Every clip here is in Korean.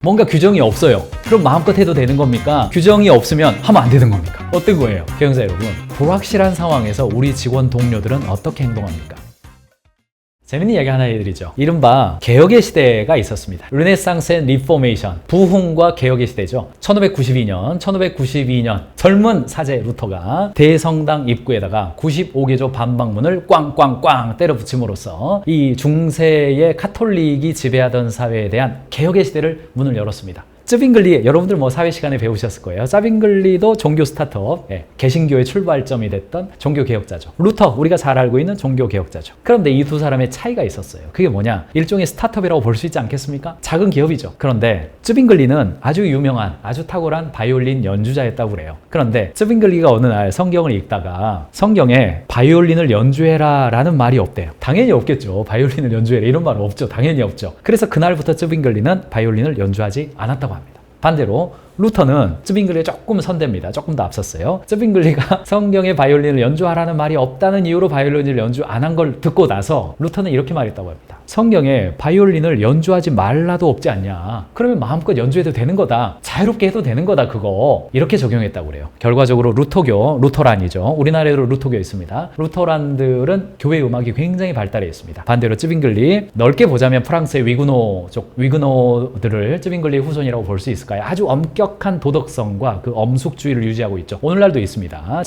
뭔가 규정이 없어요. 그럼 마음껏 해도 되는 겁니까? 규정이 없으면 하면 안 되는 겁니까? 어떤 거예요? 경영자 여러분, 불확실한 상황에서 우리 직원 동료들은 어떻게 행동합니까? 재밌는 이야기 하나 해드리죠. 이른바 개혁의 시대가 있었습니다. 르네상스 앤 리포메이션, 부흥과 개혁의 시대죠. 1592년 젊은 사제 루터가 대성당 입구에다가 95개조 반박문을 꽝꽝꽝 때려 붙임으로써 이 중세의 카톨릭이 지배하던 사회에 대한 개혁의 시대를 문을 열었습니다. 쯔빙글리, 여러분들 뭐 사회 시간에 배우셨을 거예요. 쯔빙글리도 종교 스타트업, 개신교의 출발점이 됐던 종교 개혁자죠. 루터, 우리가 잘 알고 있는 종교 개혁자죠. 그런데 이 두 사람의 차이가 있었어요. 그게 뭐냐? 일종의 스타트업이라고 볼 수 있지 않겠습니까? 작은 기업이죠. 그런데 쯔빙글리는 아주 유명한, 아주 탁월한 바이올린 연주자였다고 그래요. 그런데 쯔빙글리가 어느 날 성경을 읽다가 성경에 바이올린을 연주해라 라는 말이 없대요. 당연히 없겠죠. 바이올린을 연주해라 이런 말은 없죠. 당연히 없죠. 그래서 그날부터 쯔빙글리는 바이올린을 연주하지 않았다고 합니다. 반대로 루터는 쯔빙글리에 조금 선대입니다. 조금 더 앞섰어요. 쯔빙글리가 성경에 바이올린을 연주하라는 말이 없다는 이유로 바이올린을 연주 안 한 걸 듣고 나서 루터는 이렇게 말했다고 합니다. 성경에 바이올린을 연주하지 말라도 없지 않냐. 그러면 마음껏 연주해도 되는 거다. 자유롭게 해도 되는 거다 그거. 이렇게 적용했다고 그래요. 결과적으로 루터란이죠. 우리나라에도 루터교 있습니다. 루터란들은 교회 음악이 굉장히 발달해 있습니다. 반대로 쯔빙글리, 넓게 보자면 프랑스의 위그노들을 쯔빙글리의 후손이라고 볼 수 있을까요? 아주 엄격한 도덕성과 그 엄숙주의를 유지하고 있죠. 오늘날도 있습니다.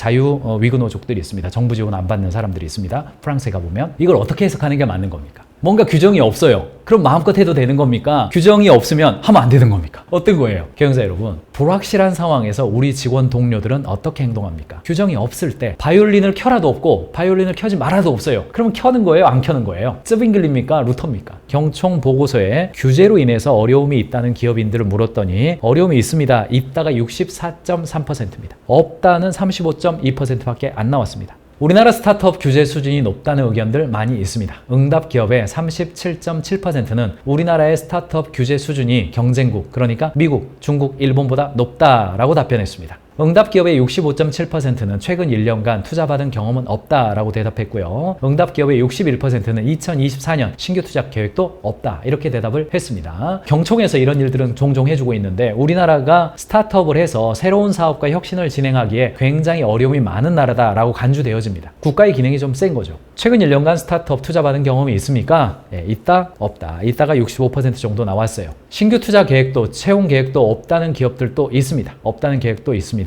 위그노족들이 있습니다. 정부 지원 안 받는 사람들이 있습니다. 프랑스에 가보면. 이걸 어떻게 해석하는 게 맞는 겁니까? 뭔가 규정이 없어요. 그럼 마음껏 해도 되는 겁니까? 규정이 없으면 하면 안 되는 겁니까? 어떤 거예요? 경영자 여러분, 불확실한 상황에서 우리 직원 동료들은 어떻게 행동합니까? 규정이 없을 때 바이올린을 켜라도 없고 바이올린을 켜지 말아도 없어요. 그러면 켜는 거예요? 안 켜는 거예요? 쯔빙글리입니까? 루터입니까? 경총 보고서에 규제로 인해서 어려움이 있다는 기업인들을 물었더니 어려움이 있습니다. 있다가 64.3%입니다. 없다는 35.2%밖에 안 나왔습니다. 우리나라 스타트업 규제 수준이 높다는 의견들 많이 있습니다. 응답 기업의 37.7%는 우리나라의 스타트업 규제 수준이 경쟁국, 그러니까 미국, 중국, 일본보다 높다라고 답변했습니다. 응답 기업의 65.7%는 최근 1년간 투자받은 경험은 없다라고 대답했고요. 응답 기업의 61%는 2024년 신규 투자 계획도 없다 이렇게 대답을 했습니다. 경총에서 이런 일들은 종종 해주고 있는데 우리나라가 스타트업을 해서 새로운 사업과 혁신을 진행하기에 굉장히 어려움이 많은 나라다라고 간주되어집니다. 국가의 기능이 좀 센 거죠. 최근 1년간 스타트업 투자받은 경험이 있습니까? 있다? 없다. 있다가 65% 정도 나왔어요. 신규 투자 계획도 채용 계획도 없다는 기업들도 있습니다. 없다는 계획도 있습니다.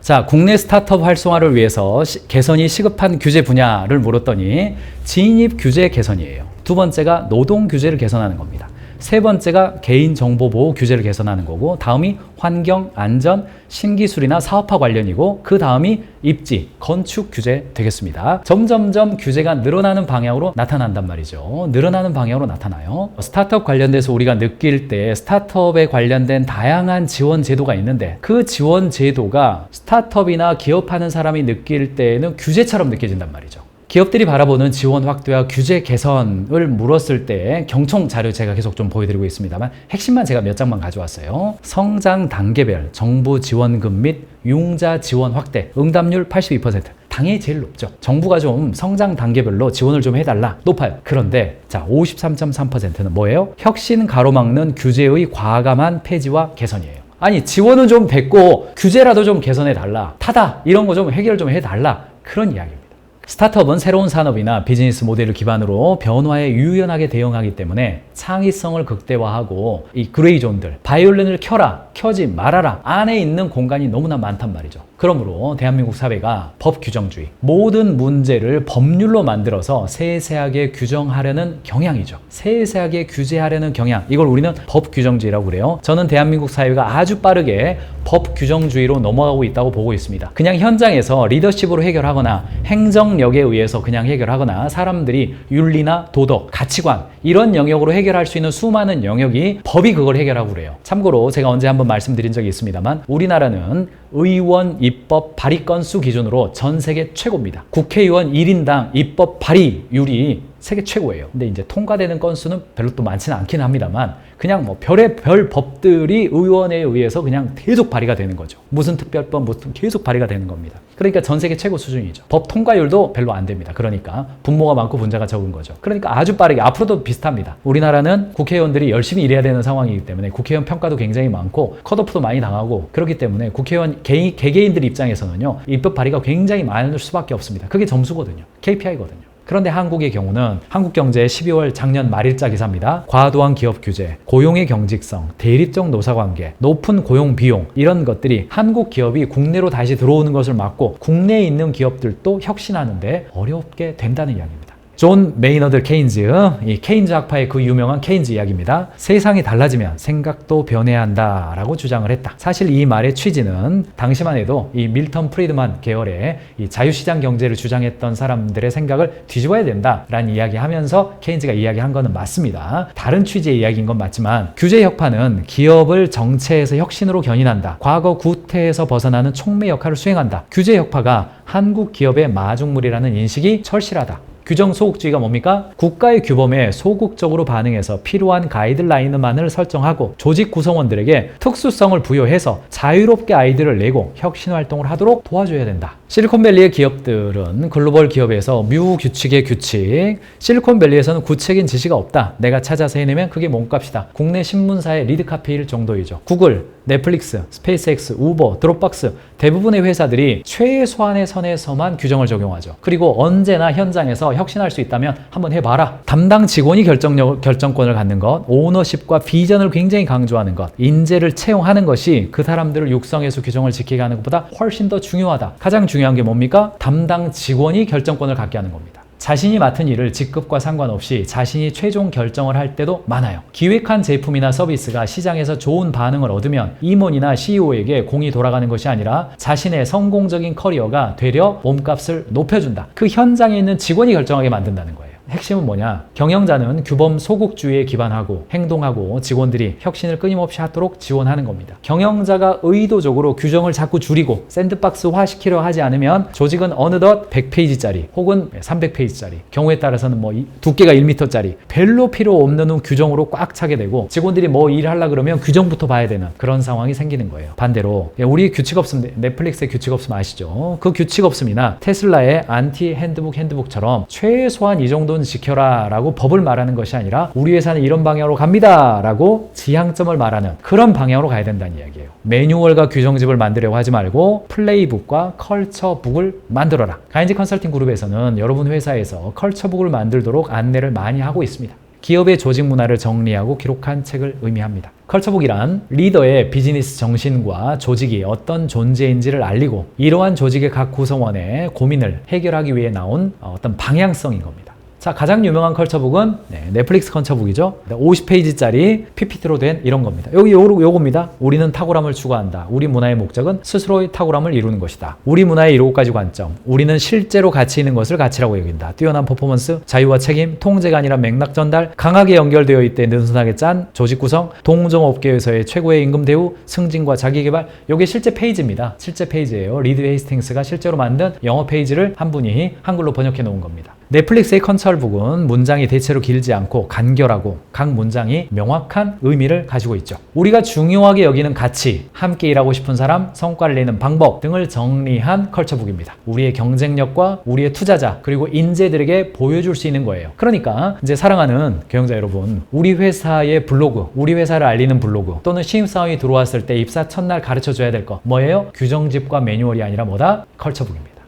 자, 국내 스타트업 활성화를 위해서 개선이 시급한 규제 분야를 물었더니 진입 규제 개선이에요. 두 번째가 노동 규제를 개선하는 겁니다. 세 번째가 개인정보보호 규제를 개선하는 거고, 다음이 환경, 안전, 신기술이나 사업화 관련이고, 그 다음이 입지, 건축 규제 되겠습니다. 점점점 규제가 늘어나는 방향으로 나타난단 말이죠. 늘어나는 방향으로 나타나요. 스타트업 관련돼서 우리가 느낄 때 스타트업에 관련된 다양한 지원 제도가 있는데 그 지원 제도가 스타트업이나 기업하는 사람이 느낄 때는 규제처럼 느껴진단 말이죠. 기업들이 바라보는 지원 확대와 규제 개선을 물었을 때 경총 자료 제가 계속 좀 보여드리고 있습니다만 핵심만 제가 몇 장만 가져왔어요. 성장 단계별 정부 지원금 및 융자 지원 확대, 응답률 82%. 당연히 제일 높죠. 정부가 좀 성장 단계별로 지원을 좀 해달라. 높아요. 그런데 자, 53.3%는 뭐예요? 혁신 가로막는 규제의 과감한 폐지와 개선이에요. 아니, 지원은 좀 됐고 규제라도 좀 개선해달라. 타다. 이런 거 좀 해결 좀 해달라. 그런 이야기입니다. 스타트업은 새로운 산업이나 비즈니스 모델을 기반으로 변화에 유연하게 대응하기 때문에 창의성을 극대화하고 이 그레이존들, 바이올린을 켜라, 켜지 말아라 안에 있는 공간이 너무나 많단 말이죠. 그러므로 대한민국 사회가 법 규정주의, 모든 문제를 법률로 만들어서 세세하게 규정하려는 경향이죠. 세세하게 규제하려는 경향, 이걸 우리는 법 규정주의라고 그래요. 저는 대한민국 사회가 아주 빠르게 법 규정주의로 넘어가고 있다고 보고 있습니다. 그냥 현장에서 리더십으로 해결하거나 행정력에 의해서 그냥 해결하거나 사람들이 윤리나 도덕, 가치관 이런 영역으로 해결할 수 있는 수많은 영역이 법이 그걸 해결하고 그래요. 참고로 제가 언제 한번 말씀드린 적이 있습니다만 우리나라는 의원 입법 발의 건수 기준으로 전 세계 최고입니다. 국회의원 1인당 입법 발의율이 세계 최고예요. 근데 이제 통과되는 건수는 별로 또 많지는 않긴 합니다만 그냥 뭐 별 법들이 의원에 의해서 그냥 계속 발의가 되는 거죠. 무슨 특별법 무슨 계속 발의가 되는 겁니다. 그러니까 전 세계 최고 수준이죠. 법 통과율도 별로 안 됩니다. 그러니까 분모가 많고 분자가 적은 거죠. 그러니까 아주 빠르게 앞으로도 비슷합니다. 우리나라는 국회의원들이 열심히 일해야 되는 상황이기 때문에 국회의원 평가도 굉장히 많고 컷오프도 많이 당하고 그렇기 때문에 국회의원 개개인들 입장에서는요. 입법 발의가 굉장히 많을 수밖에 없습니다. 그게 점수거든요. KPI거든요. 그런데 한국의 경우는 한국경제 12월 작년 말일자 기사입니다. 과도한 기업 규제, 고용의 경직성, 대립적 노사관계, 높은 고용 비용 이런 것들이 한국 기업이 국내로 다시 들어오는 것을 막고 국내에 있는 기업들도 혁신하는데 어렵게 된다는 이야기입니다. 존 메이너드 케인즈, 이 케인즈 학파의 그 유명한 케인즈 이야기입니다. 세상이 달라지면 생각도 변해야 한다라고 주장을 했다. 사실 이 말의 취지는 당시만 해도 이 밀턴 프리드만 계열의 이 자유시장 경제를 주장했던 사람들의 생각을 뒤집어야 된다라는 이야기하면서 케인즈가 이야기한 거는 맞습니다. 다른 취지의 이야기인 건 맞지만 규제 혁파는 기업을 정체에서 혁신으로 견인한다. 과거 구태에서 벗어나는 촉매 역할을 수행한다. 규제 혁파가 한국 기업의 마중물이라는 인식이 절실하다. 규정 소극주의가 뭡니까? 국가의 규범에 소극적으로 반응해서 필요한 가이드라인만을 설정하고 조직 구성원들에게 특수성을 부여해서 자유롭게 아이디어를 내고 혁신 활동을 하도록 도와줘야 된다. 실리콘밸리의 기업들은 글로벌 기업에서 뮤규칙의 규칙, 실리콘밸리에서는 구체적인 지시가 없다. 내가 찾아서 해내면 그게 몸값이다. 국내 신문사의 리드카피일 정도이죠. 구글, 넷플릭스, 스페이스X, 우버, 드롭박스 대부분의 회사들이 최소한의 선에서만 규정을 적용하죠. 그리고 언제나 현장에서 혁신할 수 있다면 한번 해봐라. 담당 직원이 결정권을 갖는 것, 오너십과 비전을 굉장히 강조하는 것, 인재를 채용하는 것이 그 사람들을 육성해서 규정을 지키게 하는 것보다 훨씬 더 중요하다. 가장 중요한 게 뭡니까? 담당 직원이 결정권을 갖게 하는 겁니다. 자신이 맡은 일을 직급과 상관없이 자신이 최종 결정을 할 때도 많아요. 기획한 제품이나 서비스가 시장에서 좋은 반응을 얻으면 임원이나 CEO에게 공이 돌아가는 것이 아니라 자신의 성공적인 커리어가 되려 몸값을 높여준다. 그 현장에 있는 직원이 결정하게 만든다는 거예요. 핵심은 뭐냐? 경영자는 규범 소극주의에 기반하고 행동하고 직원들이 혁신을 끊임없이 하도록 지원하는 겁니다. 경영자가 의도적으로 규정을 자꾸 줄이고 샌드박스화 시키려 하지 않으면 조직은 어느덧 100페이지짜리 혹은 300페이지짜리 경우에 따라서는 뭐 두께가 1m짜리 별로 필요 없는 규정으로 꽉 차게 되고 직원들이 뭐 일하려고 그러면 규정부터 봐야 되는 그런 상황이 생기는 거예요. 반대로 우리 규칙 없음, 넷플릭스의 규칙 없음 아시죠? 그 규칙 없음이나 테슬라의 안티 핸드북처럼 최소한 이 정도는 지켜라 라고 법을 말하는 것이 아니라 우리 회사는 이런 방향으로 갑니다 라고 지향점을 말하는 그런 방향으로 가야 된다는 이야기예요. 매뉴얼과 규정집을 만들려고 하지 말고 플레이북과 컬처북을 만들어라. 가인지 컨설팅 그룹에서는 여러분 회사에서 컬처북을 만들도록 안내를 많이 하고 있습니다. 기업의 조직 문화를 정리하고 기록한 책을 의미합니다. 컬처북이란 리더의 비즈니스 정신과 조직이 어떤 존재인지를 알리고 이러한 조직의 각 구성원의 고민을 해결하기 위해 나온 어떤 방향성인 겁니다. 자, 가장 유명한 컬처북은 넷플릭스 컬처북이죠. 50페이지짜리 PPT로 된 이런 겁니다. 요겁니다. 우리는 탁월함을 추구한다. 우리 문화의 목적은 스스로의 탁월함을 이루는 것이다. 우리 문화의 7가지 관점. 우리는 실제로 가치 있는 것을 가치라고 여긴다. 뛰어난 퍼포먼스, 자유와 책임, 통제가 아니라 맥락 전달, 강하게 연결되어 있대 느슨하게 짠, 조직 구성, 동종업계에서의 최고의 임금 대우, 승진과 자기개발. 요게 실제 페이지입니다. 실제 페이지예요. 리드 헤이스팅스가 실제로 만든 영어 페이지를 한 분이 한글로 번역해 놓은 겁니다. 넷플릭스의 컬처북은 문장이 대체로 길지 않고 간결하고 각 문장이 명확한 의미를 가지고 있죠. 우리가 중요하게 여기는 가치, 함께 일하고 싶은 사람, 성과를 내는 방법 등을 정리한 컬처북입니다. 우리의 경쟁력과 우리의 투자자 그리고 인재들에게 보여줄 수 있는 거예요. 그러니까 이제 사랑하는 경영자 여러분, 우리 회사의 블로그, 우리 회사를 알리는 블로그 또는 신입사원이 들어왔을 때 입사 첫날 가르쳐줘야 될 거 뭐예요? 규정집과 매뉴얼이 아니라 뭐다? 컬처북입니다.